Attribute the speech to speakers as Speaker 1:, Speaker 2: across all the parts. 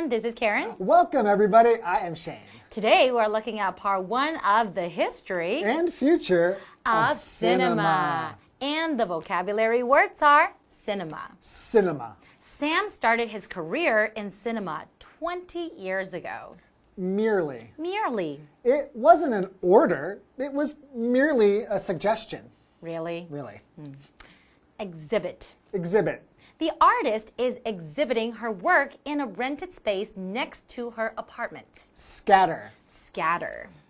Speaker 1: And this is Karen.
Speaker 2: Welcome, everybody. I am Shane.
Speaker 1: Today, we're looking at part one of the history
Speaker 2: and future
Speaker 1: of cinema. And the vocabulary words are cinema.
Speaker 2: Cinema.
Speaker 1: Sam started his career in cinema 20 years ago.
Speaker 2: Merely. It wasn't an order. It was merely a suggestion.
Speaker 1: Really?
Speaker 2: Really.
Speaker 1: Exhibit. The artist is exhibiting her work in a rented space next to her apartment.
Speaker 2: Scatter.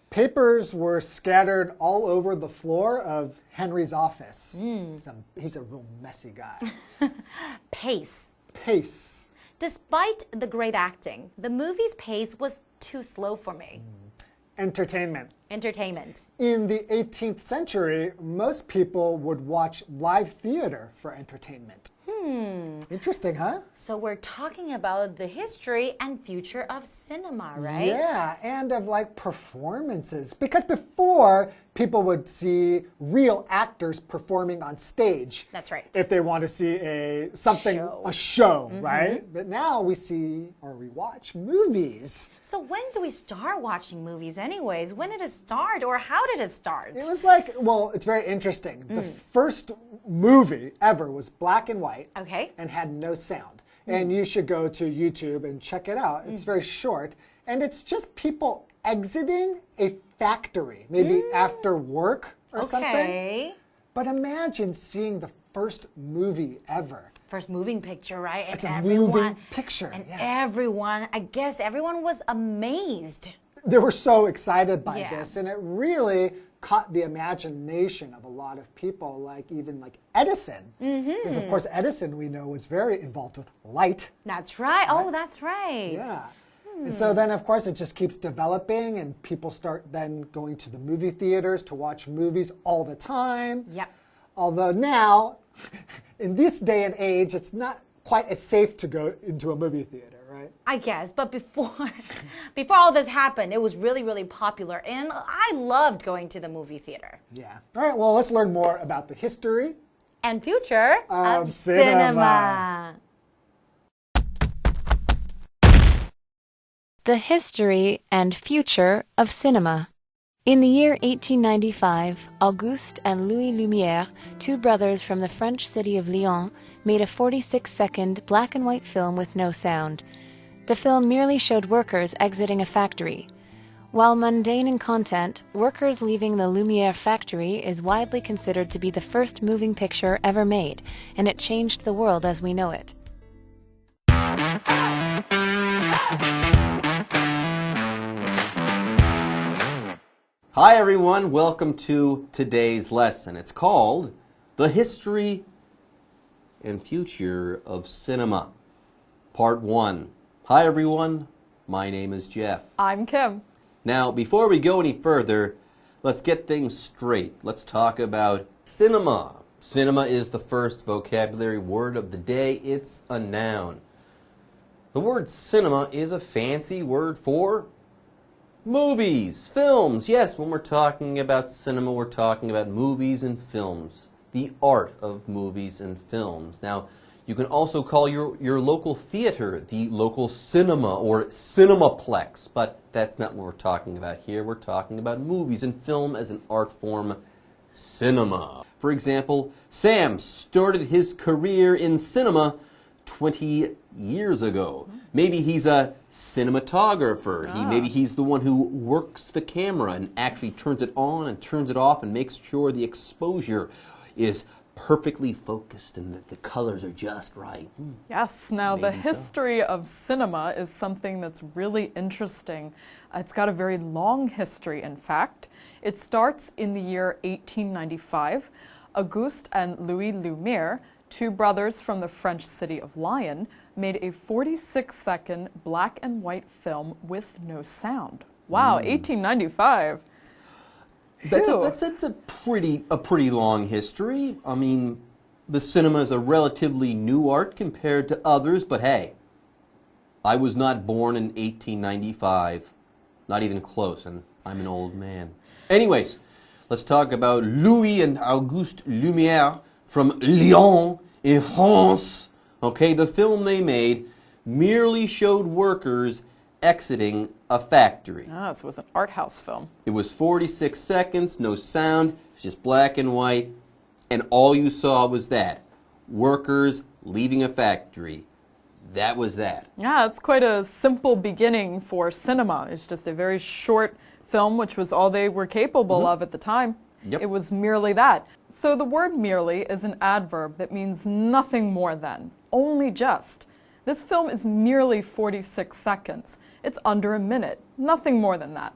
Speaker 1: Papers
Speaker 2: were scattered all over the floor of Henry's office. He's a real messy guy.
Speaker 1: Pace. Despite the great acting, the movie's pace was too slow for me.
Speaker 2: Entertainment.
Speaker 1: In
Speaker 2: the 18th century, most people would watch live theater for entertainment. Interesting, huh?
Speaker 1: So we're talking about the history and future of cinema, right?
Speaker 2: Yeah, and of like performances. Because before, people would see real actors performing on stage.
Speaker 1: That's right.
Speaker 2: If they want to see a show, right? But now we see or we watch movies.
Speaker 1: So when do we start watching movies anyways? When did it start or how did it start?
Speaker 2: It was like, well, it's very interesting. The first movie ever was black and white.
Speaker 1: Okay.
Speaker 2: And had no sound. And you should go to YouTube and check it out. It's very short. And it's just people exiting a factory, maybe after work or something. But imagine seeing the first movie ever.
Speaker 1: First moving picture, right?
Speaker 2: It's a moving picture.
Speaker 1: And everyone, I guess everyone was amazed.
Speaker 2: They were so excited by this. And it really caught the imagination of a lot of people, like even like Edison. Because of course Edison, we know, was very involved with light.
Speaker 1: That's right. Oh, that's right.
Speaker 2: Yeah. And so then, of course, it just keeps developing, and people start then going to the movie theaters to watch movies all the time.
Speaker 1: Yep.
Speaker 2: Although now, in this day and age, it's not quite as safe to go into a movie theater, right?
Speaker 1: I guess, but before all this happened, it was really, really popular, and I loved going to the movie theater.
Speaker 2: Yeah. All right, well, let's learn more about the history
Speaker 1: and future of cinema.
Speaker 3: The history and future of cinema. In the year 1895, Auguste and Louis Lumiere, two brothers from the French city of Lyon, made a 46-second black and white film with no sound. The film merely showed workers exiting a factory. While mundane in content, Workers Leaving the Lumiere factory is widely considered to be the first moving picture ever made, and it changed the world as we know it.
Speaker 4: Hi everyone, welcome to today's lesson. It's called The History and Future of Cinema, Part 1. Hi everyone, my name is Jeff.
Speaker 5: I'm Kim.
Speaker 4: Now, before we go any further, let's get things straight. Let's talk about cinema. Cinema is the first vocabulary word of the day. It's a noun. The word cinema is a fancy word for movies, films. Yes, when we're talking about cinema, we're talking about movies and films. The art of movies and films. Now, you can also call your local theater the local cinema or cinemaplex, but that's not what we're talking about here. We're talking about movies and film as an art form, cinema. For example, Sam started his career in cinema 20 years ago. Maybe he's a cinematographer. Maybe he's the one who works the camera and actually turns it on and turns it off and makes sure the exposure is perfectly focused and that the colors are just right.
Speaker 5: Yes, now the history of cinema is something that's really interesting. It's got a very long history, in fact. It starts in the year 1895. Auguste and Louis Lumiere, two brothers from the French city of Lyon, made a 46-second black and white film with no sound. Wow, 1895.
Speaker 4: That's a pretty long history. I mean, the cinema is a relatively new art compared to others, but hey, I was not born in 1895. Not even close, and I'm an old man. Anyways, let's talk about Louis and Auguste Lumiere from Lyon in France. Okay, the film they made merely showed workers exiting a factory.
Speaker 5: Ah, this was an art house film.
Speaker 4: It was 46 seconds, no sound, it was just black and white, and all you saw was that. Workers leaving a factory. That was that.
Speaker 5: Yeah, it's quite a simple beginning for cinema. It's just a very short film, which was all they were capable of at the time.
Speaker 4: Yep.
Speaker 5: It was merely that. So the word merely is an adverb that means nothing more than, only just. This film is merely 46 seconds. It's under a minute, nothing more than that.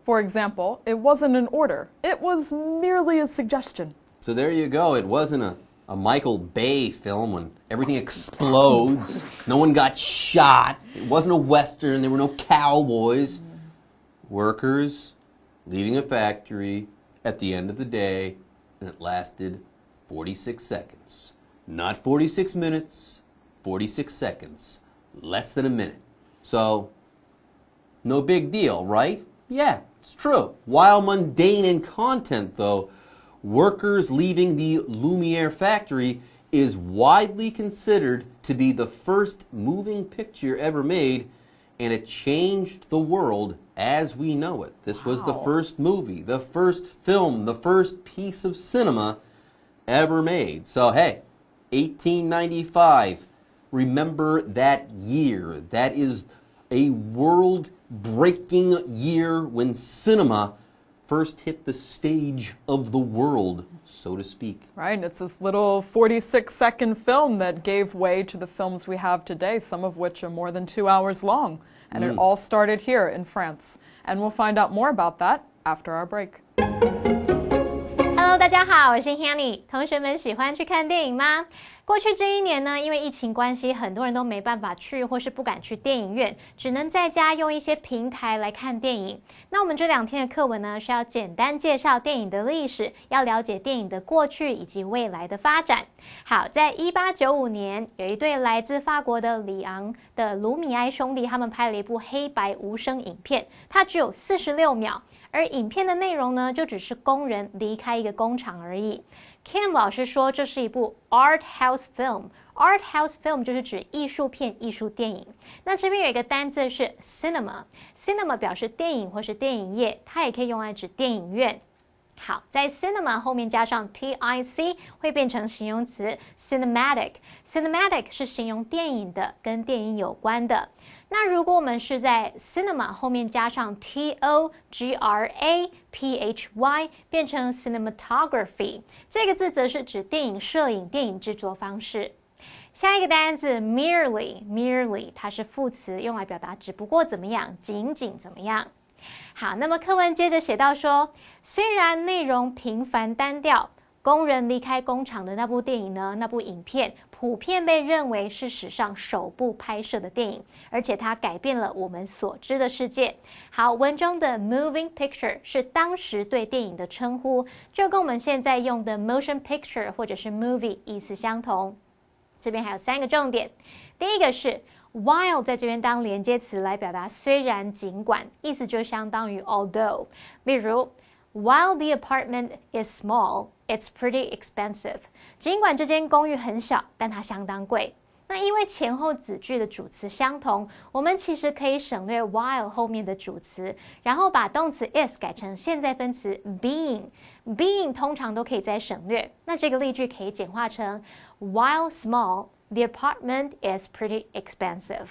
Speaker 5: For example, it wasn't an order. It was merely a suggestion.
Speaker 4: So there you go. It wasn't a Michael Bay film when everything explodes. No one got shot. It wasn't a Western. There were no cowboys. Workers leaving a factory at the end of the day, and it lasted 46 seconds. Not 46 minutes, 46 seconds. Less than a minute. So, no big deal, right? Yeah, it's true. While mundane in content, though, workers leaving the Lumiere factory is widely considered to be the first moving picture ever made, and it changed the world as we know it. This was the first movie, the first film, the first piece of cinema ever made. So hey, 1895, remember that year. That is a world-breaking year when cinema first hit the stage of the world, so to speak.
Speaker 5: Right, and it's this little 46-second film that gave way to the films we have today, some of which are more than 2 hours long. And it all started here in France. And we'll find out more about that after our break.
Speaker 1: Hello， 大家好，我是 Hanny。同学们喜欢去看电影吗？过去这一年呢，因为疫情关系，很多人都没办法去，或是不敢去电影院，只能在家用一些平台来看电影。那我们这2天的课文呢，是要简单介绍电影的历史，要了解电影的过去以及未来的发展。好，在1895年，有一对来自法国的里昂的卢米埃兄弟，他们拍了一部黑白无声影片，它只有46秒。而影片的内容呢，就只是工人离开一个工厂而已。Kim 老师说，这是一部 art house film。art house film 就是指艺术片、艺术电影。那这边有一个单字是 cinema，cinema 表示电影或是电影业，它也可以用来指电影院。好，在 cinema 后面加上 tic 会变成形容词 cinematic。cinematic 是形容电影的，跟电影有关的。那如果我们是在 cinema 后面加上 tography 变成 cinematography， 这个字则是指电影摄影、电影制作方式。下一个单字 merely 它是副词，用来表达只不过怎么样，仅仅怎么样。好，那么课文接着写到说，虽然内容平凡单调，工人离开工厂的那部电影呢，那部影片普遍被认为是史上首部拍摄的电影，而且它改变了我们所知的世界。好，文中的 moving picture 是当时对电影的称呼，就跟我们现在用的 motion picture 或者是 movie 意思相同。这边还有3个重点，第一个是while 在这边当连接词来表达虽然尽管，意思就相当于 although。例如 while the apartment is small, it's pretty expensive。尽管这间公寓很小，但它相当贵。那因为前后子句的主词相同，我们其实可以省略 while 后面的主词，然后把动词 is 改成现在分词 being。being 通常都可以再省略。那这个例句可以简化成 while small, the apartment is pretty expensive。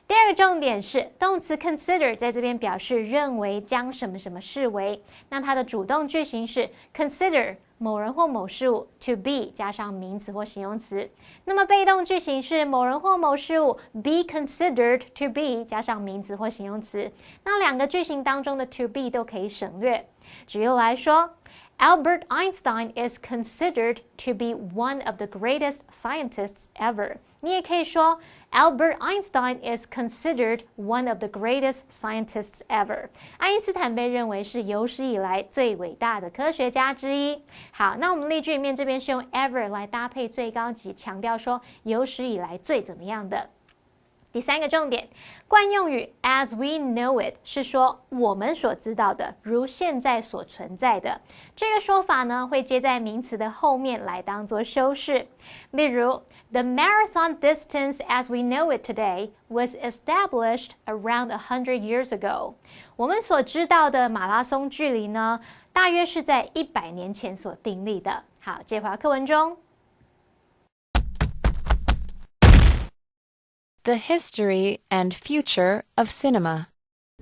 Speaker 1: 第二个重点是动词 consider 在这边表示认为，将什么什么视为。那它的主动句型是 consider 某人或某事物 to be 加上名词或形容词。那么被动句型是某人或某事物 be considered to be 加上名词或形容词。那2个句型当中的 to be 都可以省略。举例来说， Albert Einstein is considered to be one of the greatest scientists ever。你也可以说 Albert Einstein is considered one of the greatest scientists ever。爱因斯坦被认为是有史以来最伟大的科学家之一。好，那我们例句里面这边是用 ever 来搭配最高级，强调说有史以来最怎么样的。第三个重点，惯用语 as we know it 是说我们所知道的，如现在所存在的。这个说法呢，会接在名词的后面来当做修饰。例如 The marathon distance as we know it today was established around 100 years ago. 我们所知道的马拉松距离呢，大约是在100年前所订立的。好，这回课文中。
Speaker 3: The history and future of cinema.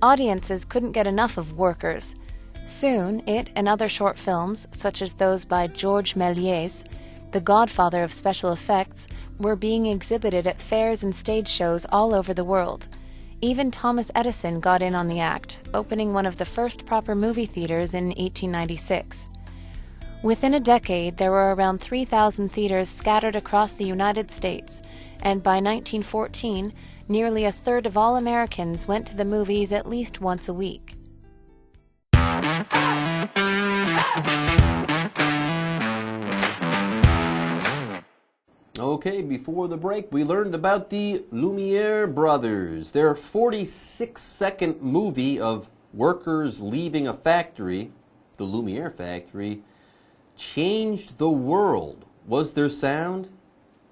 Speaker 3: Audiences couldn't get enough of Workers. Soon, it and other short films, such as those by Georges Méliès, the godfather of special effects, were being exhibited at fairs and stage shows all over the world. Even Thomas Edison got in on the act, opening one of the first proper movie theaters in 1896. Within a decade, there were around 3,000 theaters scattered across the United States, and by 1914, nearly a third of all Americans went to the movies at least once a week.
Speaker 4: Okay, before the break, we learned about the Lumiere Brothers. Their 46-second movie of workers leaving a factory, the Lumiere factory, changed the world. Was there sound?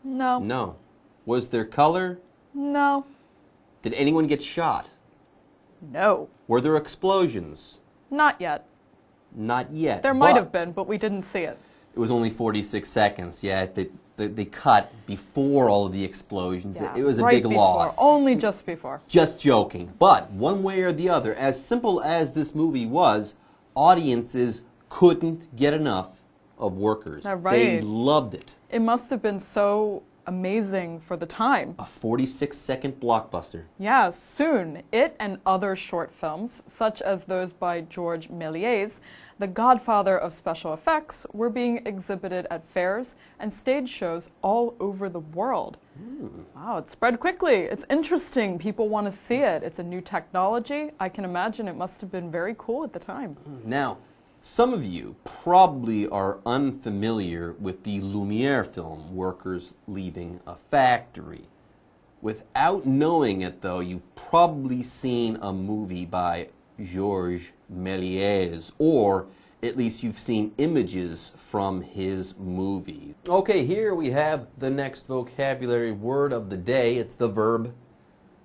Speaker 5: No.
Speaker 4: No. Was there color?
Speaker 5: No.
Speaker 4: Did anyone get shot?
Speaker 5: No.
Speaker 4: Were there explosions?
Speaker 5: Not yet.
Speaker 4: Not yet.
Speaker 5: There might have been, but we didn't see it.
Speaker 4: It was only 46 seconds. Yeah, they cut before all of the explosions.
Speaker 5: Yeah,
Speaker 4: It was a
Speaker 5: right
Speaker 4: big
Speaker 5: before,
Speaker 4: loss.
Speaker 5: Only just before.
Speaker 4: Just joking. But one way or the other, as simple as this movie was, audiences couldn't get enough of Workers.
Speaker 5: Right.
Speaker 4: They loved it.
Speaker 5: It must have been so amazing for the time.
Speaker 4: A 46-second blockbuster.
Speaker 5: Yeah, soon, it and other short films, such as those by Georges Méliès, the godfather of special effects, were being exhibited at fairs and stage shows all over the world. Wow, it spread quickly. It's interesting. People want to see it. It's a new technology. I can imagine it must have been very cool at the time.
Speaker 4: Now, some of you probably are unfamiliar with the Lumiere film, Workers Leaving a Factory. Without knowing it, though, you've probably seen a movie by Georges Méliès, or at least you've seen images from his movie. Okay, here we have the next vocabulary word of the day. It's the verb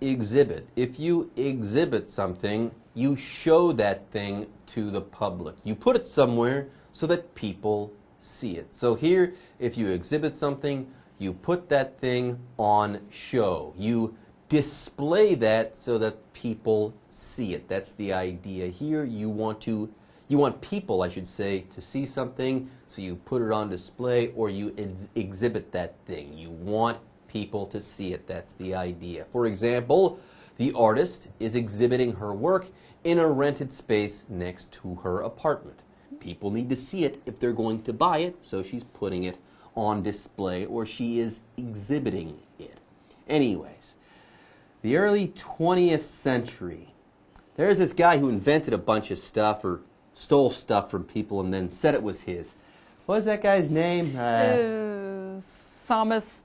Speaker 4: exhibit. If you exhibit something, you show that thing to the public. You put it somewhere so that people see it. So here, if you exhibit something, you put that thing on show. You display that so that people see it. That's the idea here. You want people, I should say, to see something, so you put it on display or you exhibit that thing. You want people to see it. That's the idea. For example, the artist is exhibiting her work in a rented space next to her apartment. People need to see it if they're going to buy it, so she's putting it on display, or she is exhibiting it. Anyways, the early 20th century, there's this guy who invented a bunch of stuff or stole stuff from people and then said it was his. What was that guy's name?
Speaker 5: Thomas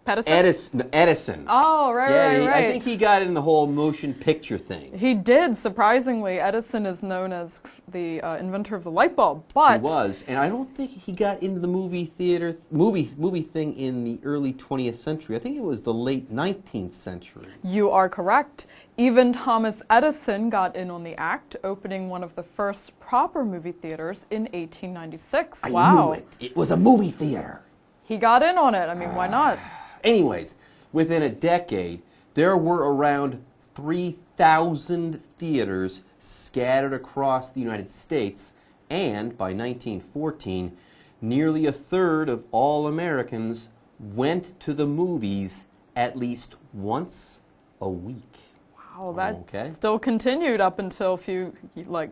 Speaker 4: Edison.
Speaker 5: Oh, right.
Speaker 4: I think he got in the whole motion picture thing.
Speaker 5: He did, surprisingly. Edison is known as the inventor of the light bulb, but...
Speaker 4: He was, and I don't think he got into the movie thing in the early 20th century. I think it was the late 19th century.
Speaker 5: You are correct. Even Thomas Edison got in on the act, opening one of the first proper movie theaters in 1896.
Speaker 4: I
Speaker 5: wow.
Speaker 4: knew it. It was a movie theater.
Speaker 5: He got in on it. I mean, why not?
Speaker 4: Anyways, within a decade, there were around 3,000 theaters scattered across the United States, and by 1914, nearly a third of all Americans went to the movies at least once a week.
Speaker 5: Wow, that still continued up until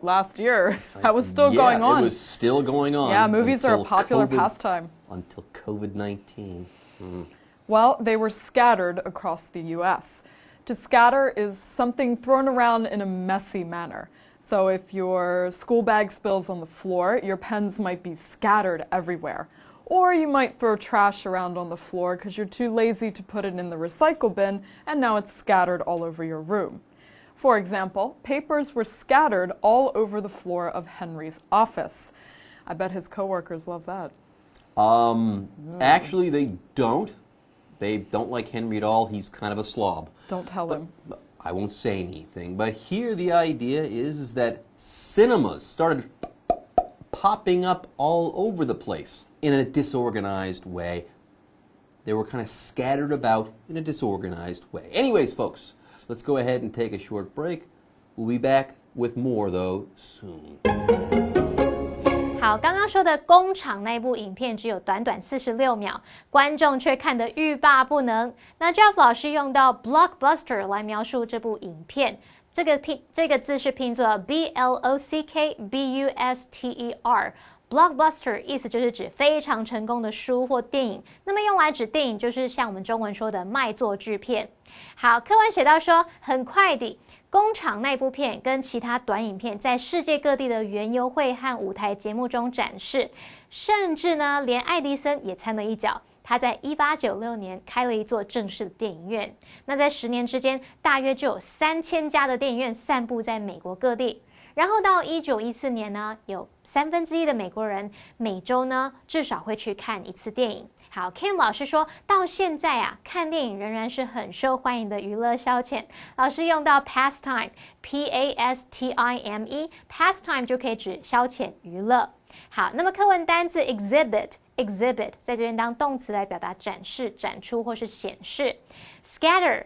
Speaker 5: last year. That was still going on.
Speaker 4: Yeah, it was still going on.
Speaker 5: Yeah, movies are a popular pastime.
Speaker 4: Until COVID-19.
Speaker 5: Well, they were scattered across the U.S. To scatter is something thrown around in a messy manner. So if your school bag spills on the floor, your pens might be scattered everywhere. Or you might throw trash around on the floor because you're too lazy to put it in the recycle bin and now it's scattered all over your room. For example, papers were scattered all over the floor of Henry's office. I bet his coworkers love that.
Speaker 4: Actually, they don't. They don't like Henry at all. He's kind of a slob.
Speaker 5: Don't tell him.
Speaker 4: But I won't say anything. But here the idea is that cinemas started popping up all over the place in a disorganized way. They were kind of scattered about in a disorganized way. Anyways, folks, let's go ahead and take a short break. We'll be back with more, though, soon.
Speaker 1: 好，刚刚说的工厂那部影片只有短短46秒，观众却看得欲罢不能。那 Jeff 老师用到 blockbuster 来描述这部影片，这个字是拼作 blockbuster。Blockbuster 意思就是指非常成功的书或电影，那么用来指电影就是像我们中文说的卖座巨片。好，课文写到说，很快地，工厂那部片跟其他短影片在世界各地的园游会和舞台节目中展示，甚至呢，连爱迪生也掺了一脚。他在1896年开了一座正式的电影院。那在10年之间，大约就有3000家的电影院散布在美国各地。然后到1914年呢，有1/3的美国人每周呢至少会去看一次电影。好 ，Kim 老师说到现在啊，看电影仍然是很受欢迎的娱乐消遣。老师用到 pastime，P-A-S-T-I-M-E，pastime 就可以指消遣娱乐。好，那么课文单字 exhibit 在这边当动词来表达展示、展出或是显示。scatter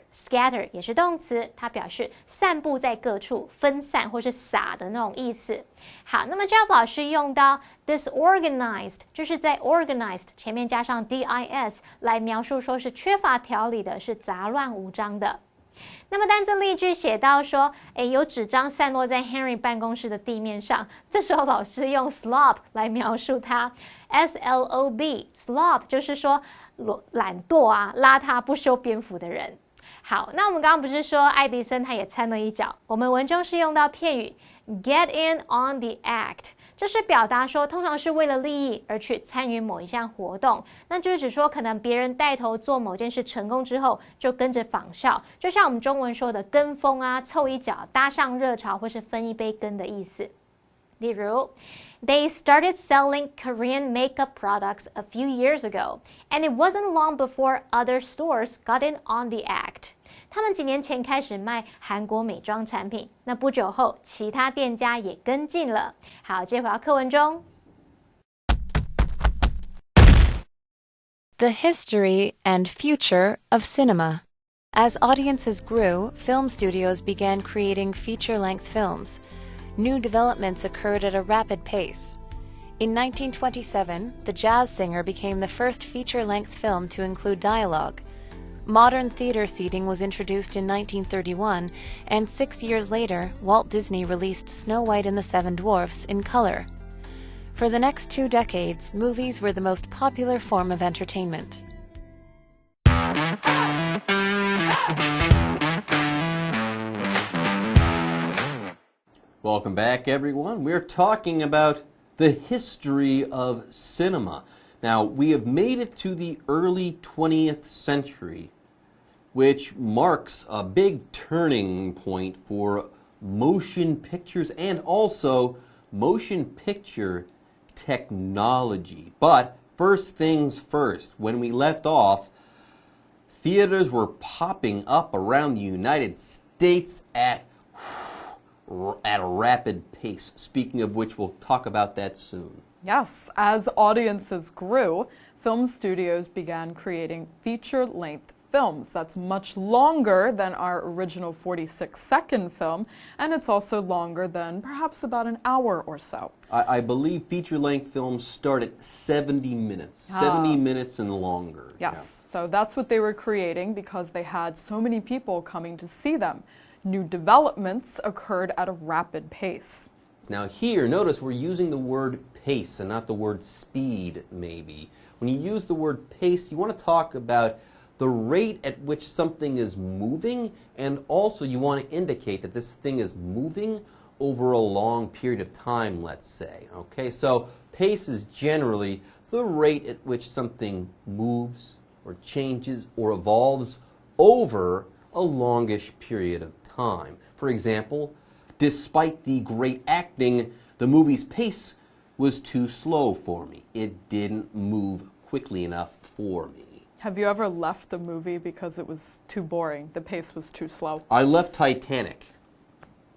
Speaker 1: 也是动词，它表示散布在各处、分散或是撒的那种意思。好，那么 Jeff 老师用到 disorganized， 就是在 organized 前面加上 dis 来描述说是缺乏条理的，是杂乱无章的。那么单字例句写到说，有纸张散落在 Henry 办公室的地面上，这时候老师用 slob 来描述它 ，S-L-O-B slob 就是说懒惰啊、邋遢、不修边幅的人。好，那我们刚刚不是说爱迪生他也掺了一脚，我们文中是用到片语 get in on the act。这是表达说，通常是为了利益而去参与某一项活动，那就是指说，可能别人带头做某件事成功之后，就跟着仿效，就像我们中文说的跟风啊、凑一脚、搭上热潮或是分一杯羹的意思。例如 They started selling Korean makeup products a few years ago, and it wasn't long before other stores got in on the act. 他们几年前开始卖韩国美妆产品，那不久后，其他店家也跟进了。好，接回到课文中。
Speaker 3: The history and future of cinema. As audiences grew, film studios began creating feature-length films. New developments occurred at a rapid pace. In 1927, The Jazz Singer became the first feature-length film to include dialogue. Modern theater seating was introduced in 1931, and 6 years later, Walt Disney released Snow White and the Seven Dwarfs in color. For the next 2 decades, movies were the most popular form of entertainment.
Speaker 4: Welcome back, everyone. We're talking about the history of cinema. Now, we have made it to the early 20th century, which marks a big turning point for motion pictures and also motion picture technology. But first things first, when we left off, theaters were popping up around the United States at a rapid pace. Speaking of which, we'll talk about that soon.
Speaker 5: Yes, as audiences grew, film studios began creating feature-length films. That's much longer than our original 46-second film, and it's also longer than perhaps about an hour or so.
Speaker 4: I believe feature-length films start at 70 minutes. 70 minutes and longer.
Speaker 5: Yes,
Speaker 4: yeah.
Speaker 5: So that's what they were creating because they had so many people coming to see them. New developments occurred at a rapid pace.
Speaker 4: Now here, notice we're using the word pace and not the word speed, maybe. When you use the word pace, you want to talk about the rate at which something is moving, and also you want to indicate that this thing is moving over a long period of time, let's say. Okay, so Pace is generally the rate at which something moves or changes or evolves over a longish period of time. For example, despite the great acting, the movie's pace was too slow for me. It didn't move quickly enough for me.
Speaker 5: Have you ever left a movie because it was too boring? The pace was too slow?
Speaker 4: I left Titanic.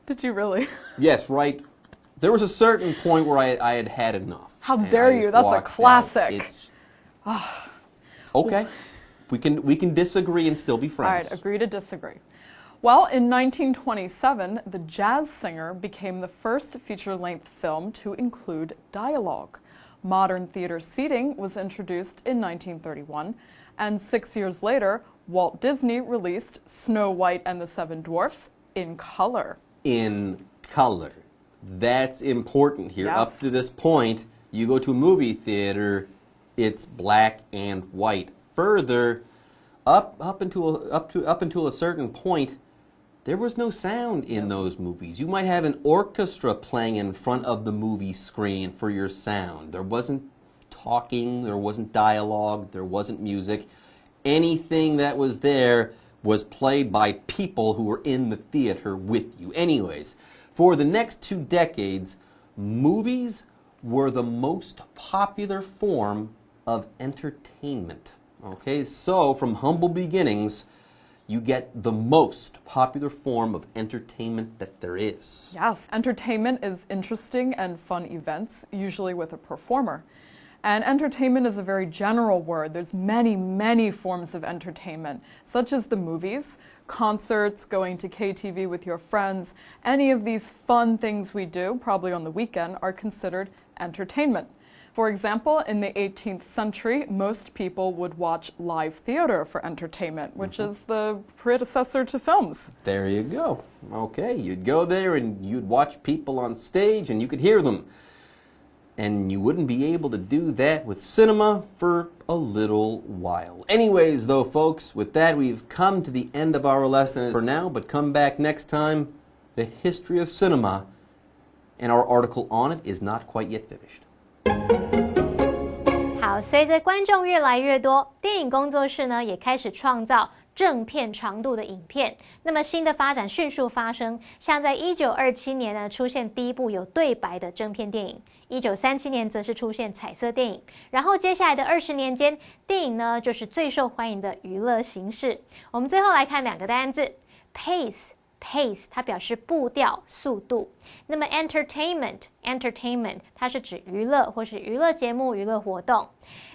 Speaker 5: Did you really?
Speaker 4: Yes, right. There was a certain point where I had had enough.
Speaker 5: How dare you? That's a classic.
Speaker 4: Okay. We can disagree and still be friends.
Speaker 5: All right, agree to disagree. Well, in 1927, The Jazz Singer became the first feature-length film to include dialogue. Modern theater seating was introduced in 1931, and 6 years later, Walt Disney released Snow White and the Seven Dwarfs in color.
Speaker 4: In color. That's important here.
Speaker 5: Yes.
Speaker 4: Up to this point, you go to a movie theater, it's black and white. Further, up until a certain point, there was no sound in those movies. You might have an orchestra playing in front of the movie screen for your sound. There wasn't talking, there wasn't dialogue, there wasn't music. Anything that was there was played by people who were in the theater with you. Anyways, for the next 2 decades, movies were the most popular form of entertainment. Okay, so from humble beginnings, you get the most popular form of entertainment that there is.
Speaker 5: Yes, entertainment is interesting and fun events, usually with a performer. And entertainment is a very general word. There's many, many forms of entertainment, such as the movies, concerts, going to KTV with your friends. Any of these fun things we do, probably on the weekend, are considered entertainment. For example, in the 18th century, most people would watch live theater for entertainment, which is the predecessor to films.
Speaker 4: There you go. Okay, you'd go there and you'd watch people on stage and you could hear them. And you wouldn't be able to do that with cinema for a little while. Anyways, though, folks, with that, we've come to the end of our lesson for now, but come back next time. The history of cinema, and our article on it is not quite yet finished.
Speaker 1: 好，随着观众越来越多，电影工作室呢也开始创造正片长度的影片。那么新的发展迅速发生，像在1927年呢出现第一部有对白的正片电影，1937年则是出现彩色电影。然后接下来的20年间，电影呢就是最受欢迎的娱乐形式。我们最后来看2个单字 ，pace。Pace 它表示步调、速度。那么 entertainment 它是指娱乐或是娱乐节目、娱乐活动。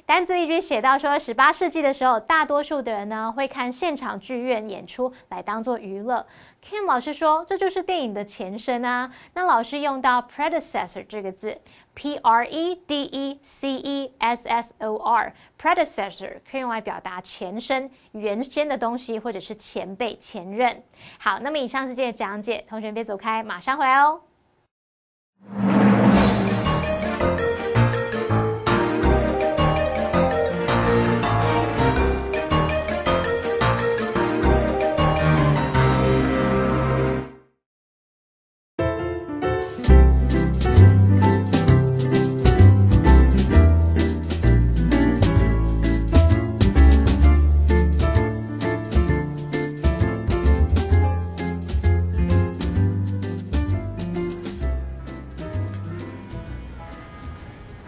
Speaker 1: 单字例句写到说，18世纪的时候，大多数的人呢会看现场剧院演出来当做娱乐。Kim 老师说，这就是电影的前身啊。那老师用到 predecessor 这个字 ，predecessor，predecessor 可以用来表达前身、原先的东西，或者是前辈、前任。好，那么以上是这些讲解，同学别走开，马上回来哦。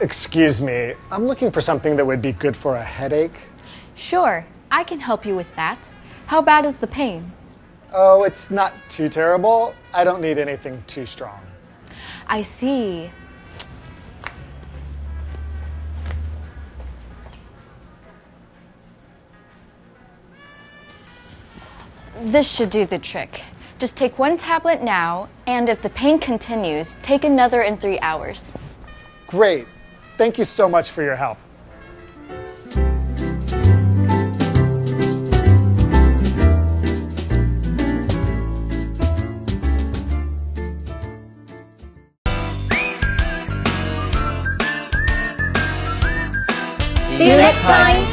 Speaker 2: Excuse me, I'm looking for something that would be good for a headache.
Speaker 6: Sure, I can help you with that. How bad is the pain?
Speaker 2: Oh, it's not too terrible. I don't need anything too strong.
Speaker 6: I see. This should do the trick. Just take 1 tablet now, and if the pain continues, take another in 3 hours.
Speaker 2: Great. Thank you so much for your help.
Speaker 1: See you next time!